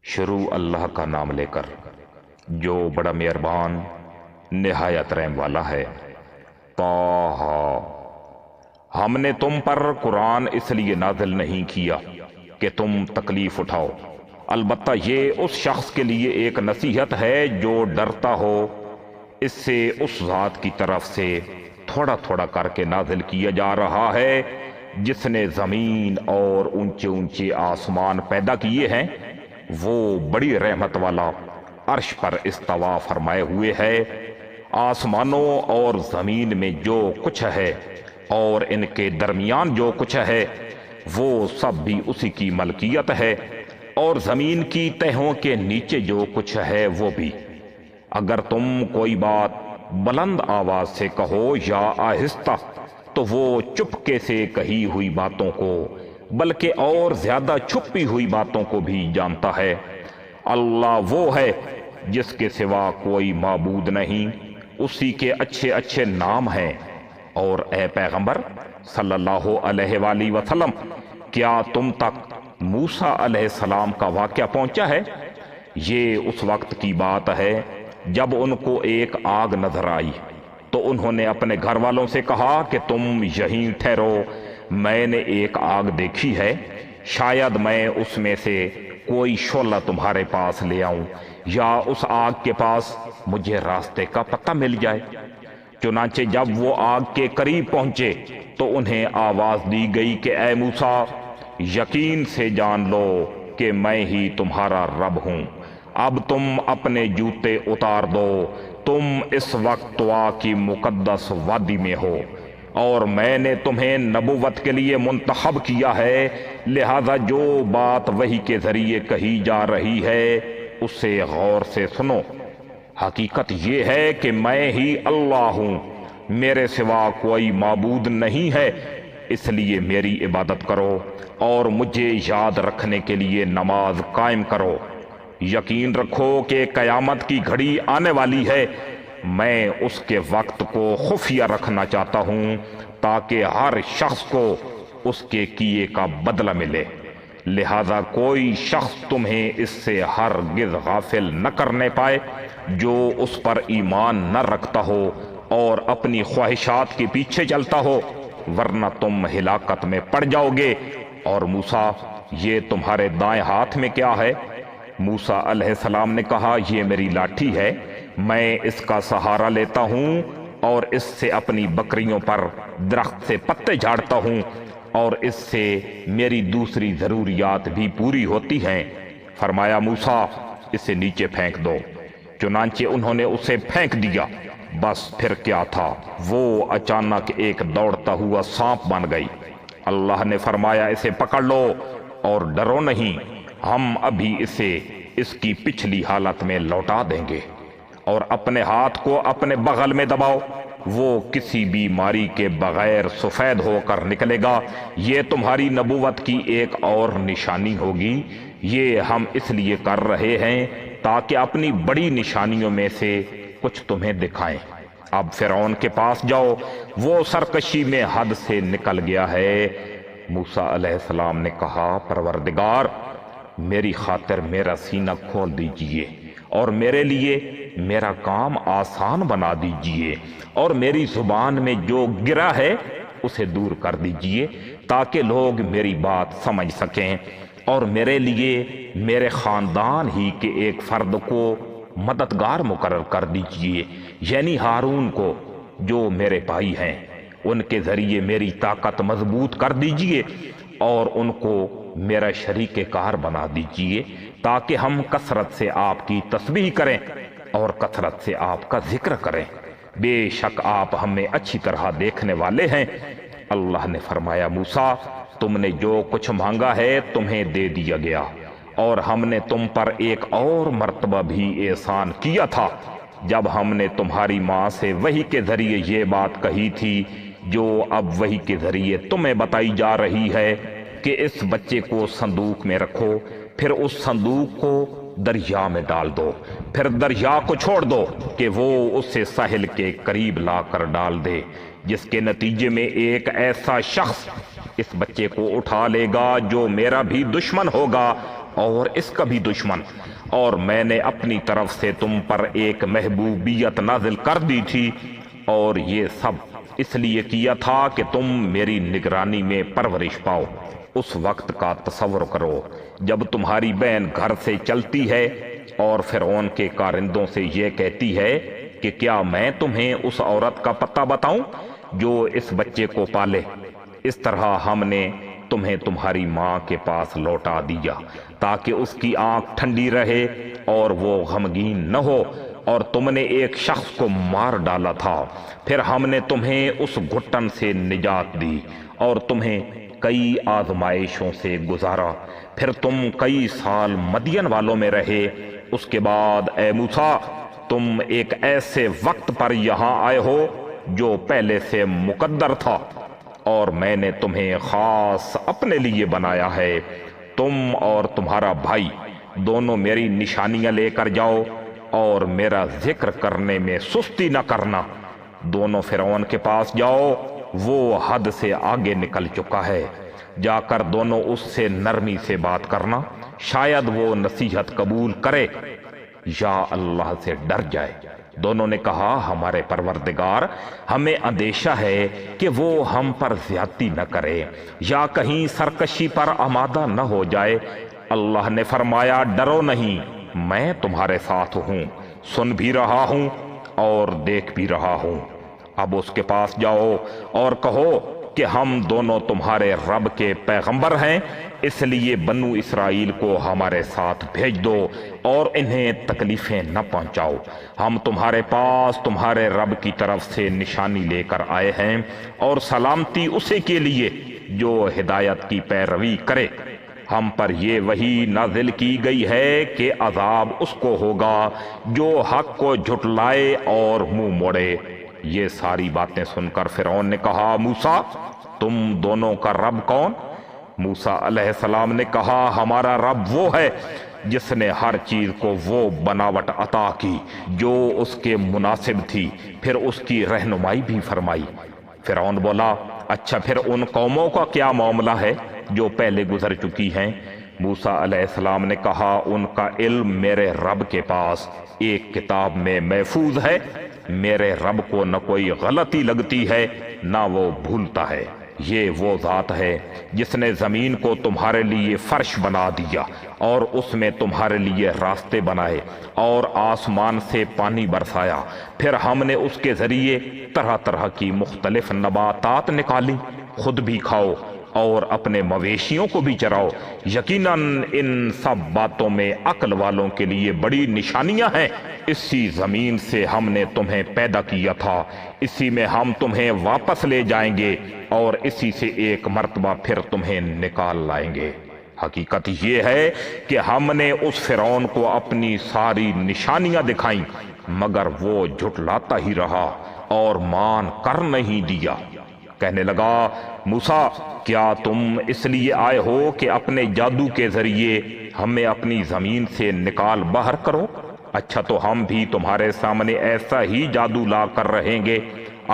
شروع اللہ کا نام لے کر جو بڑا مہربان نہایت رحم والا ہے۔ طٰہٰ، ہم نے تم پر قرآن اس لیے نازل نہیں کیا کہ تم تکلیف اٹھاؤ، البتہ یہ اس شخص کے لیے ایک نصیحت ہے جو ڈرتا ہو۔ اس سے اس ذات کی طرف سے تھوڑا تھوڑا کر کے نازل کیا جا رہا ہے جس نے زمین اور اونچے اونچے آسمان پیدا کیے ہیں۔ وہ بڑی رحمت والا عرش پر استوا فرمائے ہوئے ہے۔ آسمانوں اور زمین میں جو کچھ ہے اور ان کے درمیان جو کچھ ہے وہ سب بھی اسی کی ملکیت ہے، اور زمین کی تہوں کے نیچے جو کچھ ہے وہ بھی۔ اگر تم کوئی بات بلند آواز سے کہو یا آہستہ تو وہ چپکے سے کہی ہوئی باتوں کو بلکہ اور زیادہ چھپی ہوئی باتوں کو بھی جانتا ہے۔ اللہ وہ ہے جس کے سوا کوئی معبود نہیں، اسی کے اچھے اچھے نام ہیں۔ اور اے پیغمبر صلی اللہ علیہ وآلہ وسلم، کیا تم تک موسیٰ علیہ السلام کا واقعہ پہنچا ہے؟ یہ اس وقت کی بات ہے جب ان کو ایک آگ نظر آئی تو انہوں نے اپنے گھر والوں سے کہا کہ تم یہیں ٹھہرو، میں نے ایک آگ دیکھی ہے، شاید میں اس میں سے کوئی شعلہ تمہارے پاس لے آؤں یا اس آگ کے پاس مجھے راستے کا پتہ مل جائے۔ چنانچہ جب وہ آگ کے قریب پہنچے تو انہیں آواز دی گئی کہ اے موسیٰ، یقین سے جان لو کہ میں ہی تمہارا رب ہوں، اب تم اپنے جوتے اتار دو، تم اس وقت طوا کی مقدس وادی میں ہو، اور میں نے تمہیں نبوت کے لیے منتخب کیا ہے، لہذا جو بات وحی کے ذریعے کہی جا رہی ہے اسے غور سے سنو۔ حقیقت یہ ہے کہ میں ہی اللہ ہوں، میرے سوا کوئی معبود نہیں ہے، اس لیے میری عبادت کرو اور مجھے یاد رکھنے کے لیے نماز قائم کرو۔ یقین رکھو کہ قیامت کی گھڑی آنے والی ہے، میں اس کے وقت کو خفیہ رکھنا چاہتا ہوں تاکہ ہر شخص کو اس کے کیے کا بدلہ ملے، لہذا کوئی شخص تمہیں اس سے ہرگز غافل نہ کرنے پائے جو اس پر ایمان نہ رکھتا ہو اور اپنی خواہشات کے پیچھے چلتا ہو، ورنہ تم ہلاکت میں پڑ جاؤ گے۔ اور موسیٰ، یہ تمہارے دائیں ہاتھ میں کیا ہے؟ موسیٰ علیہ السلام نے کہا، یہ میری لاٹھی ہے، میں اس کا سہارا لیتا ہوں اور اس سے اپنی بکریوں پر درخت سے پتے جھاڑتا ہوں، اور اس سے میری دوسری ضروریات بھی پوری ہوتی ہیں۔ فرمایا موسیٰ، اسے نیچے پھینک دو۔ چنانچہ انہوں نے اسے پھینک دیا، بس پھر کیا تھا، وہ اچانک ایک دوڑتا ہوا سانپ بن گئی۔ اللہ نے فرمایا، اسے پکڑ لو اور ڈرو نہیں، ہم ابھی اسے اس کی پچھلی حالت میں لوٹا دیں گے، اور اپنے ہاتھ کو اپنے بغل میں دباؤ، وہ کسی بیماری کے بغیر سفید ہو کر نکلے گا۔ یہ تمہاری نبوت کی ایک اور نشانی ہوگی، یہ ہم اس لیے کر رہے ہیں تاکہ اپنی بڑی نشانیوں میں سے کچھ تمہیں دکھائیں۔ اب فرعون کے پاس جاؤ، وہ سرکشی میں حد سے نکل گیا ہے۔ موسیٰ علیہ السلام نے کہا، پروردگار، میری خاطر میرا سینہ کھول دیجئے اور میرے لیے میرا کام آسان بنا دیجئے، اور میری زبان میں جو گرا ہے اسے دور کر دیجئے تاکہ لوگ میری بات سمجھ سکیں، اور میرے لیے میرے خاندان ہی کے ایک فرد کو مددگار مقرر کر دیجئے، یعنی ہارون کو جو میرے بھائی ہیں، ان کے ذریعے میری طاقت مضبوط کر دیجئے اور ان کو میرا شریک کار بنا دیجئے تاکہ ہم کثرت سے آپ کی تسبیح کریں اور کثرت سے آپ کا ذکر کریں، بے شک آپ ہمیں اچھی طرح دیکھنے والے ہیں۔ اللہ نے فرمایا، موسیٰ، تم نے جو کچھ مانگا ہے تمہیں دے دیا گیا، اور ہم نے تم پر ایک اور مرتبہ بھی احسان کیا تھا جب ہم نے تمہاری ماں سے وحی کے ذریعے یہ بات کہی تھی جو اب وحی کے ذریعے تمہیں بتائی جا رہی ہے کہ اس بچے کو صندوق میں رکھو، پھر اس صندوق کو دریا میں ڈال دو، پھر دریا کو چھوڑ دو کہ وہ اسے ساحل کے قریب لا کر ڈال دے، جس کے نتیجے میں ایک ایسا شخص اس بچے کو اٹھا لے گا جو میرا بھی دشمن ہوگا اور اس کا بھی دشمن، اور میں نے اپنی طرف سے تم پر ایک محبوبیت نازل کر دی تھی، اور یہ سب اس لیے کیا تھا کہ تم میری نگرانی میں پرورش پاؤ۔ اس وقت کا تصور کرو جب تمہاری بہن گھر سے چلتی ہے اور فرعون کے کارندوں سے یہ کہتی ہے کہ کیا میں تمہیں اس عورت کا پتہ بتاؤں جو اس بچے کو پالے؟ اس طرح ہم نے تمہیں تمہاری ماں کے پاس لوٹا دیا تاکہ اس کی آنکھ ٹھنڈی رہے اور وہ غمگین نہ ہو، اور تم نے ایک شخص کو مار ڈالا تھا، پھر ہم نے تمہیں اس گھٹن سے نجات دی اور تمہیں کئی آزمائشوں سے گزارا، پھر تم کئی سال مدین والوں میں رہے۔ اس کے بعد اے موسیٰ، تم ایک ایسے وقت پر یہاں آئے ہو جو پہلے سے مقدر تھا، اور میں نے تمہیں خاص اپنے لیے بنایا ہے۔ تم اور تمہارا بھائی دونوں میری نشانیاں لے کر جاؤ اور میرا ذکر کرنے میں سستی نہ کرنا۔ دونوں فرعون کے پاس جاؤ، وہ حد سے آگے نکل چکا ہے، جا کر دونوں اس سے نرمی سے بات کرنا، شاید وہ نصیحت قبول کرے یا اللہ سے ڈر جائے۔ دونوں نے کہا ہمارے پروردگار، ہمیں اندیشہ ہے کہ وہ ہم پر زیادتی نہ کرے یا کہیں سرکشی پر آمادہ نہ ہو جائے۔ اللہ نے فرمایا ڈرو نہیں، میں تمہارے ساتھ ہوں، سن بھی رہا ہوں اور دیکھ بھی رہا ہوں۔ اب اس کے پاس جاؤ اور کہو کہ ہم دونوں تمہارے رب کے پیغمبر ہیں، اس لیے بنو اسرائیل کو ہمارے ساتھ بھیج دو اور انہیں تکلیفیں نہ پہنچاؤ۔ ہم تمہارے پاس تمہارے رب کی طرف سے نشانی لے کر آئے ہیں، اور سلامتی اسی کے لیے جو ہدایت کی پیروی کرے۔ ہم پر یہ وحی نازل کی گئی ہے کہ عذاب اس کو ہوگا جو حق کو جھٹلائے اور منہ موڑے۔ یہ ساری باتیں سن کر فرعون نے کہا موسیٰ، تم دونوں کا رب کون؟ موسیٰ علیہ السلام نے کہا ہمارا رب وہ ہے جس نے ہر چیز کو وہ بناوٹ عطا کی جو اس کے مناسب تھی، پھر اس کی رہنمائی بھی فرمائی۔ فرعون بولا اچھا پھر ان قوموں کا کیا معاملہ ہے جو پہلے گزر چکی ہیں؟ موسیٰ علیہ السلام نے کہا ان کا علم میرے رب کے پاس ایک کتاب میں محفوظ ہے، میرے رب کو نہ کوئی غلطی لگتی ہے نہ وہ بھولتا ہے۔ یہ وہ ذات ہے جس نے زمین کو تمہارے لیے فرش بنا دیا اور اس میں تمہارے لیے راستے بنائے اور آسمان سے پانی برسایا، پھر ہم نے اس کے ذریعے طرح طرح کی مختلف نباتات نکالی، خود بھی کھاؤ اور اپنے مویشیوں کو بھی چراؤ۔ یقیناً ان سب باتوں میں عقل والوں کے لیے بڑی نشانیاں ہیں۔ اسی زمین سے ہم نے تمہیں پیدا کیا تھا، اسی میں ہم تمہیں واپس لے جائیں گے اور اسی سے ایک مرتبہ پھر تمہیں نکال لائیں گے۔ حقیقت یہ ہے کہ ہم نے اس فرعون کو اپنی ساری نشانیاں دکھائیں، مگر وہ جھٹلاتا ہی رہا اور مان کر نہیں دیا۔ کہنے لگا موسیٰ، کیا تم اس لیے آئے ہو کہ اپنے جادو کے ذریعے ہمیں اپنی زمین سے نکال باہر کرو؟ اچھا تو ہم بھی تمہارے سامنے ایسا ہی جادو لا کر رہیں گے۔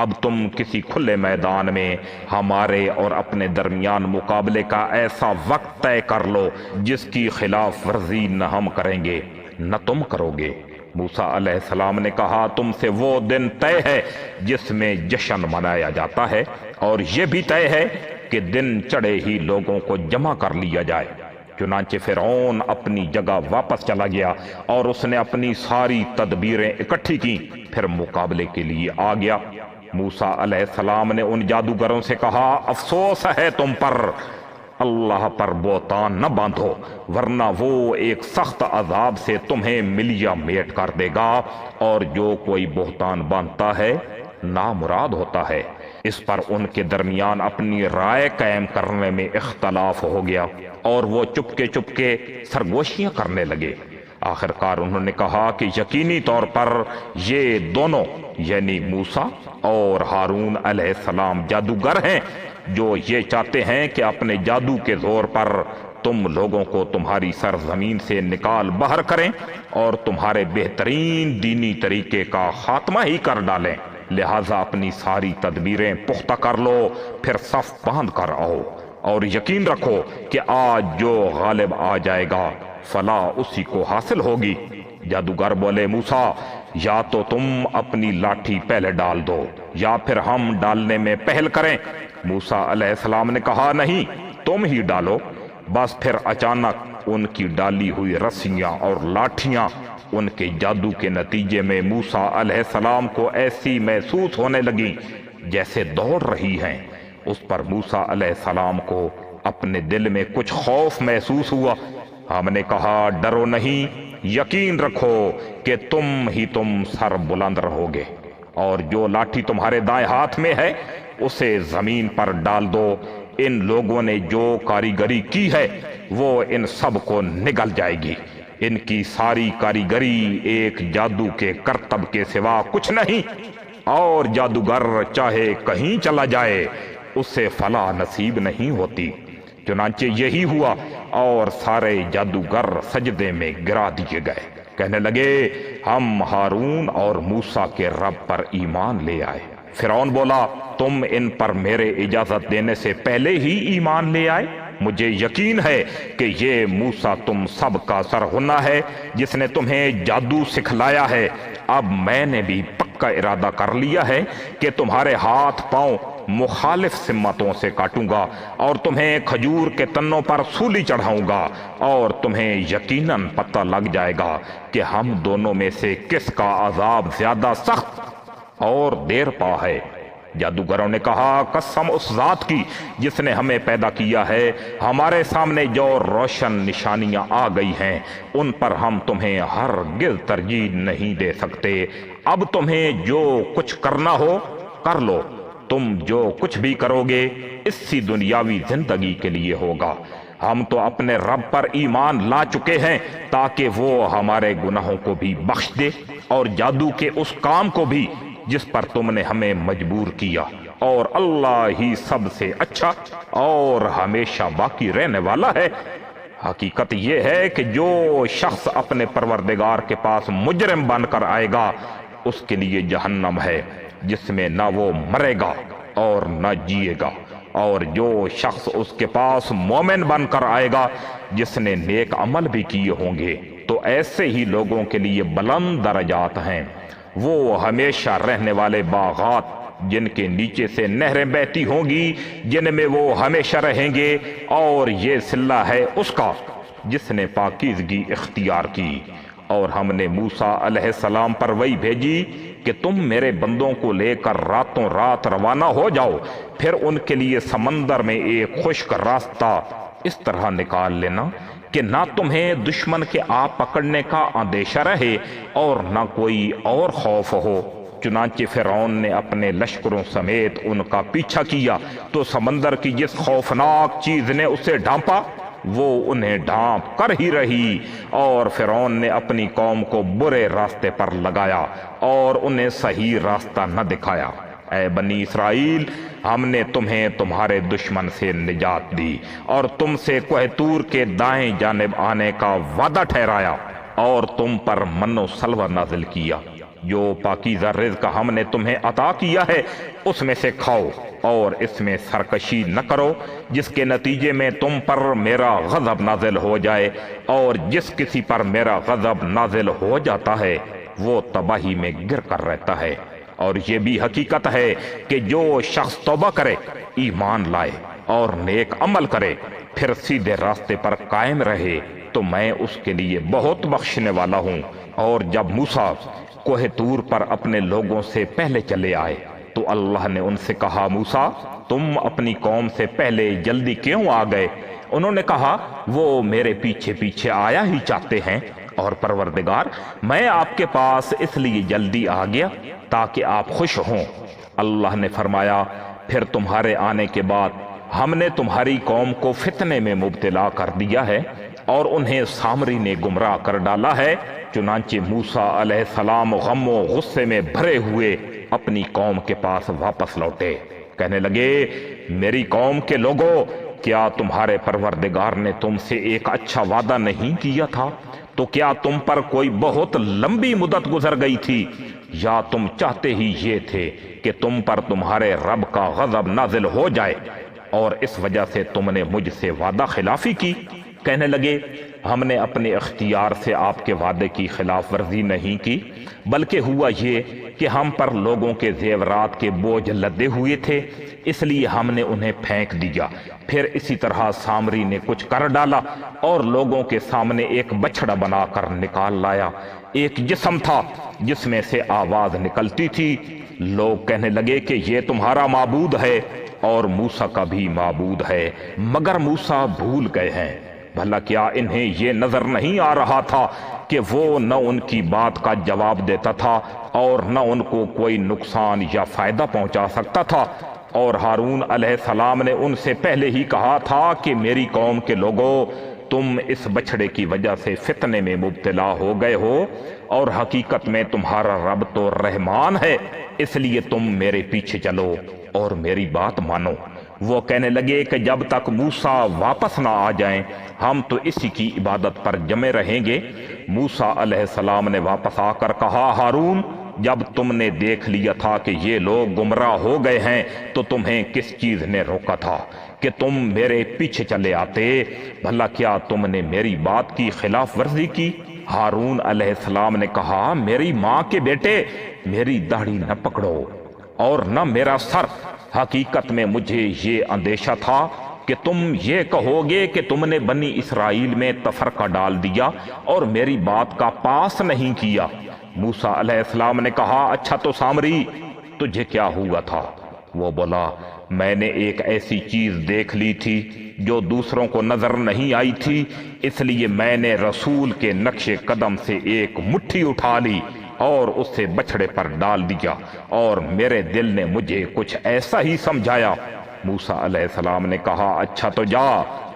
اب تم کسی کھلے میدان میں ہمارے اور اپنے درمیان مقابلے کا ایسا وقت طے کر لو جس کی خلاف ورزی نہ ہم کریں گے نہ تم کرو گے۔ موسیٰ علیہ السلام نے کہا تم سے وہ دن طے ہے جس میں جشن منایا جاتا ہے، اور یہ بھی طے ہے کہ دن چڑھے ہی لوگوں کو جمع کر لیا جائے۔ چنانچہ فرعون اپنی جگہ واپس چلا گیا اور اس نے اپنی ساری تدبیریں اکٹھی کی، پھر مقابلے کے لیے آ گیا۔ موسیٰ علیہ السلام نے ان جادوگروں سے کہا افسوس ہے تم پر، اللہ پر بہتان نہ باندھو ورنہ وہ ایک سخت عذاب سے تمہیں ملیا میٹ کر دے گا، اور جو کوئی بہتان باندھتا ہے نامراد ہوتا ہے۔ اس پر ان کے درمیان اپنی رائے قائم کرنے میں اختلاف ہو گیا اور وہ چپکے چپکے سرگوشیاں کرنے لگے۔ آخر کار انہوں نے کہا کہ یقینی طور پر یہ دونوں یعنی موسیٰ اور ہارون علیہ السلام جادوگر ہیں جو یہ چاہتے ہیں کہ اپنے جادو کے زور پر تم لوگوں کو تمہاری سرزمین سے نکال باہر کریں اور تمہارے بہترین دینی طریقے کا خاتمہ ہی کر ڈالیں۔ لہٰذا اپنی ساری تدبیریں پختہ کر لو، پھر صف باندھ کر آؤ، اور یقین رکھو کہ آج جو غالب آ جائے گا فلاح اسی کو حاصل ہوگی۔ جادوگر بولے موسیٰ یا تو تم اپنی لاٹھی پہلے ڈال دو یا پھر ہم ڈالنے میں پہل کریں۔ موسیٰ علیہ السلام نے کہا نہیں، تم ہی ڈالو۔ بس پھر اچانک ان کی ڈالی ہوئی رسیاں اور لاٹھیاں ان کے جادو کے نتیجے میں موسیٰ علیہ السلام کو ایسی محسوس ہونے لگیں جیسے دوڑ رہی ہیں۔ اس پر موسیٰ علیہ السلام کو اپنے دل میں کچھ خوف محسوس ہوا۔ ہم نے کہا ڈرو نہیں، یقین رکھو کہ تم سر بلند رہو گے، اور جو لاٹھی تمہارے دائیں ہاتھ میں ہے اسے زمین پر ڈال دو۔ ان لوگوں نے جو کاریگری کی ہے وہ ان سب کو نگل جائے گی۔ ان کی ساری کاریگری ایک جادو کے کرتب کے سوا کچھ نہیں، اور جادوگر چاہے کہیں چلا جائے اسے فلاح نصیب نہیں ہوتی۔ چنانچہ یہی ہوا اور سارے جادوگر سجدے میں گرا دیے گئے، کہنے لگے ہم ہارون اور موسیٰ کے رب پر ایمان لے آئے۔ فرعون بولا تم ان پر میرے اجازت دینے سے پہلے ہی ایمان لے آئے؟ مجھے یقین ہے کہ یہ موسیٰ تم سب کا سرغنہ ہے جس نے تمہیں جادو سکھلایا ہے۔ اب میں نے بھی پکا ارادہ کر لیا ہے کہ تمہارے ہاتھ پاؤں مخالف سمتوں سے کاٹوں گا اور تمہیں کھجور کے تنوں پر سولی چڑھاؤں گا، اور تمہیں یقیناً پتہ لگ جائے گا کہ ہم دونوں میں سے کس کا عذاب زیادہ سخت اور دیر پا ہے۔ جادوگروں نے کہا قسم اس ذات کی جس نے ہمیں پیدا کیا ہے، ہمارے سامنے جو روشن نشانیاں آ گئی ہیں ان پر ہم تمہیں ہرگز ترجیح نہیں دے سکتے۔ اب تمہیں جو کچھ کرنا ہو کر لو۔ تم جو کچھ بھی کرو گے اسی دنیاوی زندگی کے لیے ہوگا۔ ہم تو اپنے رب پر ایمان لا چکے ہیں تاکہ وہ ہمارے گناہوں کو بھی بخش دے اور جادو کے اس کام کو بھی جس پر تم نے ہمیں مجبور کیا، اور اللہ ہی سب سے اچھا اور ہمیشہ باقی رہنے والا ہے۔ حقیقت یہ ہے کہ جو شخص اپنے پروردگار کے پاس مجرم بن کر آئے گا اس کے لیے جہنم ہے جس میں نہ وہ مرے گا اور نہ جیے گا، اور جو شخص اس کے پاس مومن بن کر آئے گا جس نے نیک عمل بھی کیے ہوں گے تو ایسے ہی لوگوں کے لیے بلند درجات ہیں۔ وہ ہمیشہ رہنے والے باغات جن کے نیچے سے نہریں بہتی ہوں گی جن میں وہ ہمیشہ رہیں گے، اور یہ صلہ ہے اس کا جس نے پاکیزگی اختیار کی۔ اور ہم نے موسیٰ علیہ السلام پر وحی بھیجی کہ تم میرے بندوں کو لے کر راتوں رات روانہ ہو جاؤ، پھر ان کے لیے سمندر میں ایک خشک راستہ اس طرح نکال لینا کہ نہ تمہیں دشمن کے آ پکڑنے کا اندیشہ رہے اور نہ کوئی اور خوف ہو۔ چنانچہ فرعون نے اپنے لشکروں سمیت ان کا پیچھا کیا تو سمندر کی جس خوفناک چیز نے اسے ڈھانپا وہ انہیں ڈھانپ کر ہی رہی، اور فرعون نے اپنی قوم کو برے راستے پر لگایا اور انہیں صحیح راستہ نہ دکھایا۔ اے بنی اسرائیل، ہم نے تمہیں تمہارے دشمن سے نجات دی اور تم سے کوہ طور کے دائیں جانب آنے کا وعدہ ٹھہرایا، اور تم پر من و سلوہ نازل کیا۔ جو پاکیزہ رزق ہم نے تمہیں عطا کیا ہے اس میں سے کھاؤ اور اس میں سرکشی نہ کرو جس کے نتیجے میں تم پر میرا غضب نازل ہو جائے، اور جس کسی پر میرا غضب نازل ہو جاتا ہے وہ تباہی میں گر کر رہتا ہے۔ اور یہ بھی حقیقت ہے کہ جو شخص توبہ کرے، ایمان لائے اور نیک عمل کرے، پھر سیدھے راستے پر قائم رہے تو میں اس کے لیے بہت بخشنے والا ہوں۔ اور جب موسیٰ کوہ طور پر اپنے لوگوں سے پہلے چلے آئے تو اللہ نے ان سے کہا موسیٰ تم اپنی قوم سے پہلے جلدی کیوں آ گئے؟ انہوں نے کہا وہ میرے پیچھے پیچھے آیا ہی چاہتے ہیں، اور پروردگار میں آپ کے پاس اس لیے جلدی آ گیا تاکہ آپ خوش ہوں۔ اللہ نے فرمایا پھر تمہارے آنے کے بعد ہم نے تمہاری قوم کو فتنے میں مبتلا کر دیا ہے اور انہیں سامری نے گمراہ کر ڈالا ہے۔ چنانچہ موسیٰ علیہ السلام غم و غصے میں بھرے ہوئے اپنی قوم کے پاس واپس لوٹے، کہنے لگے میری قوم کے لوگوں، کیا تمہارے پروردگار نے تم سے ایک اچھا وعدہ نہیں کیا تھا؟ تو کیا تم پر کوئی بہت لمبی مدت گزر گئی تھی، یا تم چاہتے ہی یہ تھے کہ تم پر تمہارے رب کا غضب نازل ہو جائے اور اس وجہ سے تم نے مجھ سے وعدہ خلافی کی؟ کہنے لگے ہم نے اپنے اختیار سے آپ کے وعدے کی خلاف ورزی نہیں کی، بلکہ ہوا یہ کہ ہم پر لوگوں کے زیورات کے بوجھ لدے ہوئے تھے، اس لیے ہم نے انہیں پھینک دیا۔ پھر اسی طرح سامری نے کچھ کر ڈالا اور لوگوں کے سامنے ایک بچڑا بنا کر نکال لایا۔ ایک جسم تھا جس میں سے آواز نکلتی تھی۔ لوگ کہنے لگے کہ یہ تمہارا معبود ہے اور موسیٰ کا بھی معبود ہے، مگر موسیٰ بھول گئے ہیں۔ بھلا کیا انہیں یہ نظر نہیں آ رہا تھا کہ وہ نہ ان کی بات کا جواب دیتا تھا اور نہ ان کو کوئی نقصان یا فائدہ پہنچا سکتا تھا؟ اور ہارون علیہ السلام نے ان سے پہلے ہی کہا تھا کہ میری قوم کے لوگوں، تم اس بچڑے کی وجہ سے فتنے میں مبتلا ہو گئے ہو، اور حقیقت میں تمہارا رب تو رحمان ہے، اس لیے تم میرے پیچھے چلو اور میری بات مانو۔ وہ کہنے لگے کہ جب تک موسیٰ واپس نہ آ جائیں ہم تو اسی کی عبادت پر جمے رہیں گے۔ موسیٰ علیہ السلام نے واپس آ کر کہا، ہارون، جب تم نے دیکھ لیا تھا کہ یہ لوگ گمراہ ہو گئے ہیں تو تمہیں کس چیز نے روکا تھا کہ تم میرے پیچھے چلے آتے؟ بھلا کیا تم نے میری بات کی خلاف ورزی کی؟ ہارون علیہ السلام نے کہا، میری ماں کے بیٹے، میری داڑھی نہ پکڑو اور نہ میرا سر۔ حقیقت میں مجھے یہ اندیشہ تھا کہ تم یہ کہو گے کہ تم نے بنی اسرائیل میں تفرقہ ڈال دیا اور میری بات کا پاس نہیں کیا۔ موسیٰ علیہ السلام نے کہا، اچھا تو سامری، تجھے کیا ہوا تھا؟ وہ بولا، میں نے ایک ایسی چیز دیکھ لی تھی جو دوسروں کو نظر نہیں آئی تھی، اس لیے میں نے رسول کے نقش قدم سے ایک مٹھی اٹھا لی اور اسے بچھڑے پر ڈال دیا، اور میرے دل نے مجھے کچھ ایسا ہی سمجھایا۔ موسیٰ علیہ السلام نے کہا، اچھا تو جا،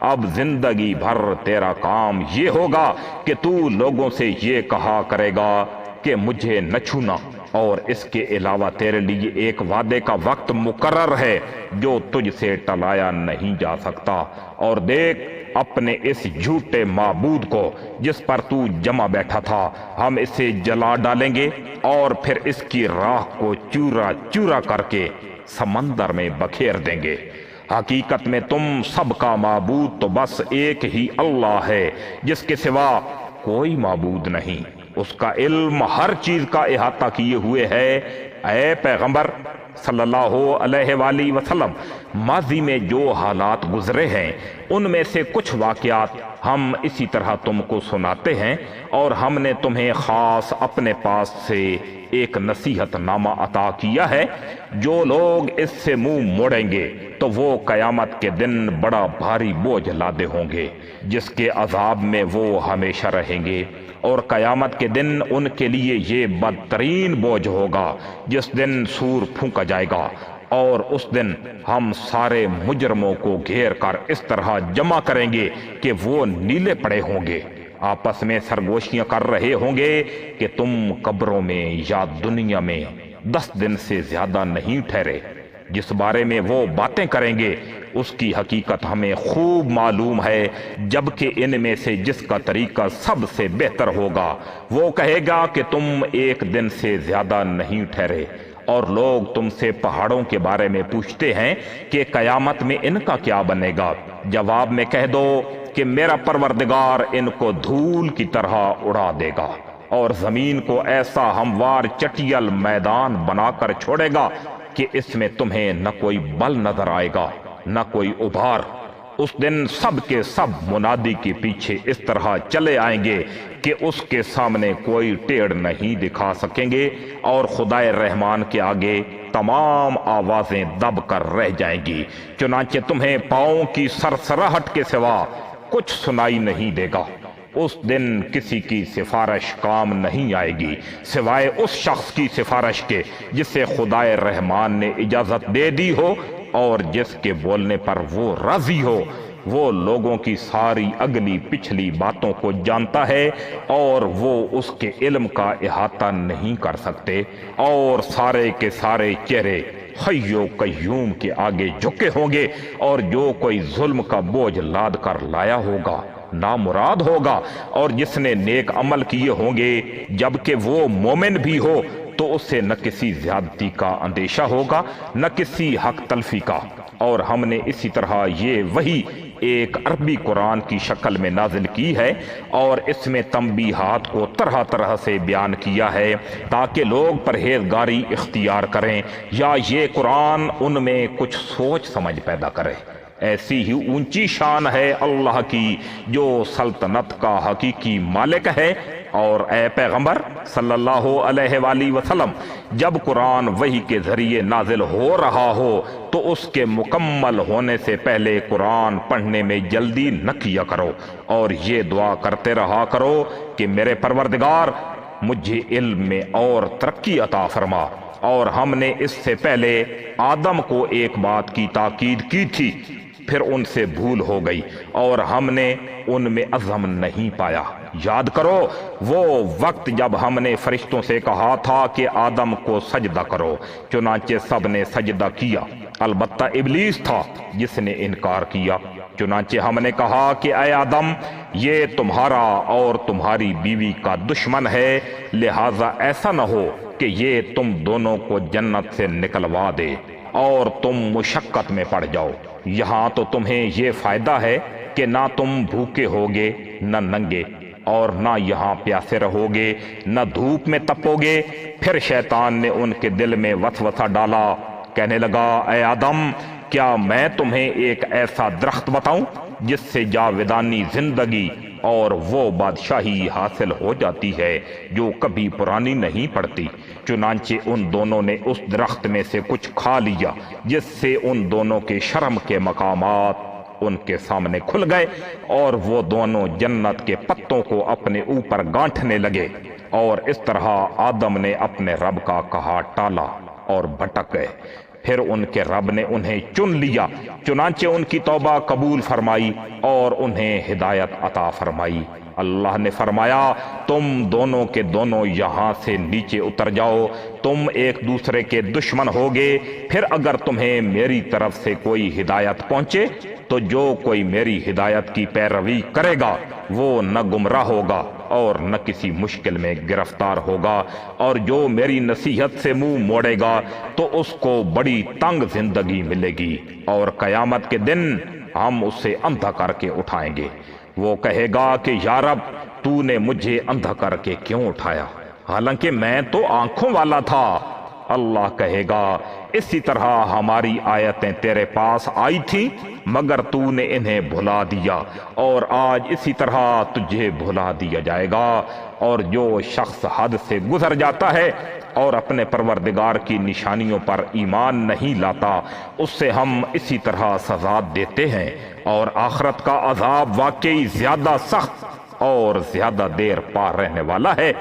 اب زندگی بھر تیرا کام یہ ہوگا کہ تو لوگوں سے یہ کہا کرے گا کہ مجھے نہ چھونا، اور اس کے علاوہ تیرے لیے ایک وعدے کا وقت مقرر ہے جو تجھ سے ٹلایا نہیں جا سکتا، اور دیکھ اپنے اس جھوٹے معبود کو جس پر تو جمع بیٹھا تھا، ہم اسے جلا ڈالیں گے اور پھر اس کی راکھ کو چورا چورا کر کے سمندر میں بکھیر دیں گے۔ حقیقت میں تم سب کا معبود تو بس ایک ہی اللہ ہے جس کے سوا کوئی معبود نہیں، اس کا علم ہر چیز کا احاطہ کیے ہوئے ہے۔ اے پیغمبر صلی اللہ علیہ وآلہ وسلم، ماضی میں جو حالات گزرے ہیں ان میں سے کچھ واقعات ہم اسی طرح تم کو سناتے ہیں، اور ہم نے تمہیں خاص اپنے پاس سے ایک نصیحت نامہ عطا کیا ہے۔ جو لوگ اس سے منہ موڑیں گے تو وہ قیامت کے دن بڑا بھاری بوجھ لادے ہوں گے جس کے عذاب میں وہ ہمیشہ رہیں گے، اور قیامت کے دن ان کے لیے یہ بدترین بوجھ ہوگا جس دن سور پھونکا جائے گا، اور اس دن ہم سارے مجرموں کو گھیر کر اس طرح جمع کریں گے کہ وہ نیلے پڑے ہوں گے، آپس میں سرگوشیاں کر رہے ہوں گے کہ تم قبروں میں یا دنیا میں 10 دن سے زیادہ نہیں ٹھہرے۔ جس بارے میں وہ باتیں کریں گے اس کی حقیقت ہمیں خوب معلوم ہے، جبکہ ان میں سے جس کا طریقہ سب سے بہتر ہوگا وہ کہے گا کہ تم ایک دن سے زیادہ نہیں ٹھہرے، اور لوگ تم سے پہاڑوں کے بارے میں پوچھتے ہیں کہ قیامت میں ان کا کیا بنے گا۔ جواب میں کہہ دو کہ میرا پروردگار ان کو دھول کی طرح اڑا دے گا، اور زمین کو ایسا ہموار چٹیل میدان بنا کر چھوڑے گا کہ اس میں تمہیں نہ کوئی بل نظر آئے گا نہ کوئی ابھار۔ اس دن سب کے سب منادی کے پیچھے اس طرح چلے آئیں گے کہ اس کے سامنے کوئی ٹیڑھ نہیں دکھا سکیں گے، اور خدائے رحمان کے آگے تمام آوازیں دب کر رہ جائیں گی، چنانچہ تمہیں پاؤں کی سرسراہٹ کے سوا کچھ سنائی نہیں دے گا۔ اس دن کسی کی سفارش کام نہیں آئے گی سوائے اس شخص کی سفارش کے جس سے خدائے رحمان نے اجازت دے دی ہو اور جس کے بولنے پر وہ راضی ہو۔ وہ لوگوں کی ساری اگلی پچھلی باتوں کو جانتا ہے، اور وہ اس کے علم کا احاطہ نہیں کر سکتے، اور سارے کے سارے چہرے حی و قیوم کے آگے جھکے ہوں گے، اور جو کوئی ظلم کا بوجھ لاد کر لایا ہوگا نامراد ہوگا، اور جس نے نیک عمل کیے ہوں گے جبکہ وہ مومن بھی ہو تو اس سے نہ کسی زیادتی کا اندیشہ ہوگا نہ کسی حق تلفی کا۔ اور ہم نے اسی طرح یہ وحی ایک عربی قرآن کی شکل میں نازل کی ہے اور اس میں تنبیہات کو طرح طرح سے بیان کیا ہے تاکہ لوگ پرہیزگاری اختیار کریں یا یہ قرآن ان میں کچھ سوچ سمجھ پیدا کرے۔ ایسی ہی اونچی شان ہے اللہ کی جو سلطنت کا حقیقی مالک ہے۔ اور اے پیغمبر صلی اللہ علیہ وآلہ وسلم، جب قرآن وحی کے ذریعے نازل ہو رہا ہو تو اس کے مکمل ہونے سے پہلے قرآن پڑھنے میں جلدی نہ کیا کرو اور یہ دعا کرتے رہا کرو کہ میرے پروردگار مجھے علم میں اور ترقی عطا فرما۔ اور ہم نے اس سے پہلے آدم کو ایک بات کی تاکید کی تھی، پھر ان سے بھول ہو گئی اور ہم نے ان میں عزم نہیں پایا۔ یاد کرو وہ وقت جب ہم نے فرشتوں سے کہا تھا کہ آدم کو سجدہ کرو، چنانچہ سب نے سجدہ کیا، البتہ ابلیس تھا جس نے انکار کیا۔ چنانچہ ہم نے کہا کہ اے آدم، یہ تمہارا اور تمہاری بیوی کا دشمن ہے، لہذا ایسا نہ ہو کہ یہ تم دونوں کو جنت سے نکلوا دے اور تم مشقت میں پڑ جاؤ۔ یہاں تو تمہیں یہ فائدہ ہے کہ نہ تم بھوکے ہوگے نہ ننگے، اور نہ یہاں پیاسے رہو گے نہ دھوپ میں تپو گے۔ پھر شیطان نے ان کے دل میں وسوسہ ڈالا، کہنے لگا اے آدم، کیا میں تمہیں ایک ایسا درخت بتاؤں جس سے جاودانی زندگی اور وہ بادشاہی حاصل ہو جاتی ہے جو کبھی پرانی نہیں پڑتی؟ چنانچہ ان دونوں نے اس درخت میں سے کچھ کھا لیا، جس سے ان دونوں کے شرم کے مقامات ان کے سامنے کھل گئے اور وہ دونوں جنت کے پتوں کو اپنے اوپر گانٹھنے لگے، اور اس طرح آدم نے اپنے رب کا کہا ٹالا اور بھٹک گئے۔ پھر ان کے رب نے انہیں چن لیا، چنانچہ ان کی توبہ قبول فرمائی اور انہیں ہدایت عطا فرمائی۔ اللہ نے فرمایا تم دونوں کے دونوں یہاں سے نیچے اتر جاؤ، تم ایک دوسرے کے دشمن ہوگے۔ پھر اگر تمہیں میری طرف سے کوئی ہدایت پہنچے تو جو کوئی میری ہدایت کی پیروی کرے گا وہ نہ گمراہ ہوگا اور نہ کسی مشکل میں گرفتار ہوگا، اور جو میری نصیحت سے منہ موڑے گا تو اس کو بڑی تنگ زندگی ملے گی، اور قیامت کے دن ہم اسے اندھا کر کے اٹھائیں گے۔ وہ کہے گا کہ یا رب، تو نے مجھے اندھا کر کے کیوں اٹھایا، حالانکہ میں تو آنکھوں والا تھا؟ اللہ کہے گا اسی طرح ہماری آیتیں تیرے پاس آئی تھیں مگر تو نے انہیں بھلا دیا، اور آج اسی طرح تجھے بھلا دیا جائے گا۔ اور جو شخص حد سے گزر جاتا ہے اور اپنے پروردگار کی نشانیوں پر ایمان نہیں لاتا، اس سے ہم اسی طرح سزا دیتے ہیں، اور آخرت کا عذاب واقعی زیادہ سخت اور زیادہ دیر پا رہنے والا ہے۔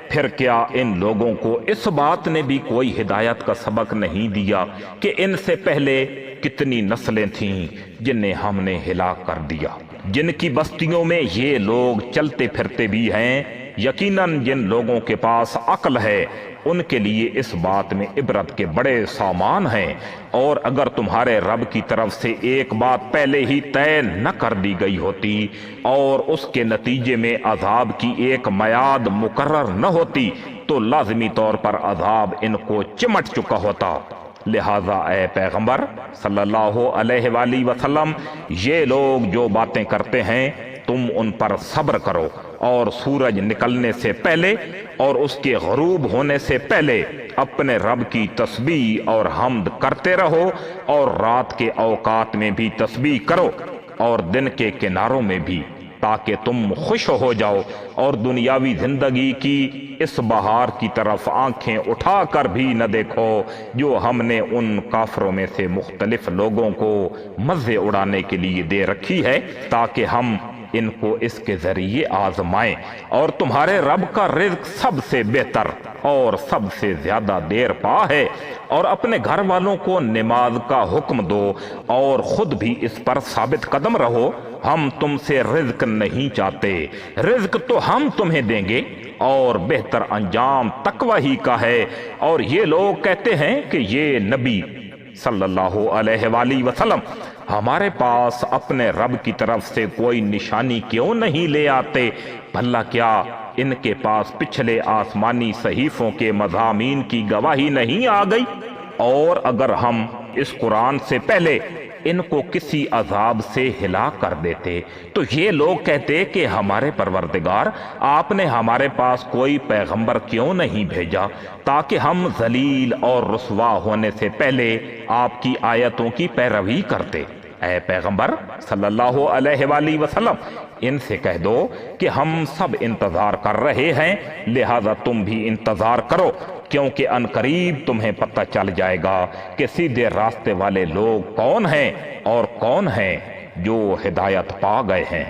پھر کیا ان لوگوں کو اس بات نے بھی کوئی ہدایت کا سبق نہیں دیا کہ ان سے پہلے کتنی نسلیں تھیں جنہیں ہم نے ہلاک کر دیا، جن کی بستیوں میں یہ لوگ چلتے پھرتے بھی ہیں؟ یقیناً جن لوگوں کے پاس عقل ہے ان کے لیے اس بات میں عبرت کے بڑے سامان ہیں۔ اور اگر تمہارے رب کی طرف سے ایک بات پہلے ہی طے نہ کر دی گئی ہوتی اور اس کے نتیجے میں عذاب کی ایک میعاد مقرر نہ ہوتی تو لازمی طور پر عذاب ان کو چمٹ چکا ہوتا۔ لہذا اے پیغمبر صلی اللہ علیہ وآلہ وسلم، یہ لوگ جو باتیں کرتے ہیں تم ان پر صبر کرو، اور سورج نکلنے سے پہلے اور اس کے غروب ہونے سے پہلے اپنے رب کی تسبیح اور حمد کرتے رہو، اور رات کے اوقات میں بھی تسبیح کرو اور دن کے کناروں میں بھی، تاکہ تم خوش ہو جاؤ اور دنیاوی زندگی کی اس بہار کی طرف آنکھیں اٹھا کر بھی نہ دیکھو جو ہم نے ان کافروں میں سے مختلف لوگوں کو مزے اڑانے کے لیے دے رکھی ہے، تاکہ ہم ان کو اس کے ذریعے آزمائیں۔ اور تمہارے رب کا رزق سب سے بہتر اور سب سے زیادہ دیر پا ہے۔ اور اپنے گھر والوں کو نماز کا حکم دو اور خود بھی اس پر ثابت قدم رہو۔ ہم تم سے رزق نہیں چاہتے، رزق تو ہم تمہیں دیں گے، اور بہتر انجام تقوی ہی کا ہے۔ اور یہ لوگ کہتے ہیں کہ یہ نبی صلی اللہ علیہ وآلہ وسلم ہمارے پاس اپنے رب کی طرف سے کوئی نشانی کیوں نہیں لے آتے؟ بھلا کیا ان کے پاس پچھلے آسمانی صحیفوں کے مضامین کی گواہی نہیں آ گئی؟ اور اگر ہم اس قرآن سے پہلے ان کو کسی عذاب سے ہلاک کر دیتے تو یہ لوگ کہتے کہ ہمارے پروردگار آپ نے ہمارے پاس کوئی پیغمبر کیوں نہیں بھیجا تاکہ ہم ذلیل اور رسوا ہونے سے پہلے آپ کی آیتوں کی پیروی کرتے۔ اے پیغمبر صلی اللہ علیہ وآلہ وسلم، ان سے کہہ دو کہ ہم سب انتظار کر رہے ہیں، لہذا تم بھی انتظار کرو، کیونکہ ان قریب تمہیں پتہ چل جائے گا کہ سیدھے راستے والے لوگ کون ہیں اور کون ہیں جو ہدایت پا گئے ہیں۔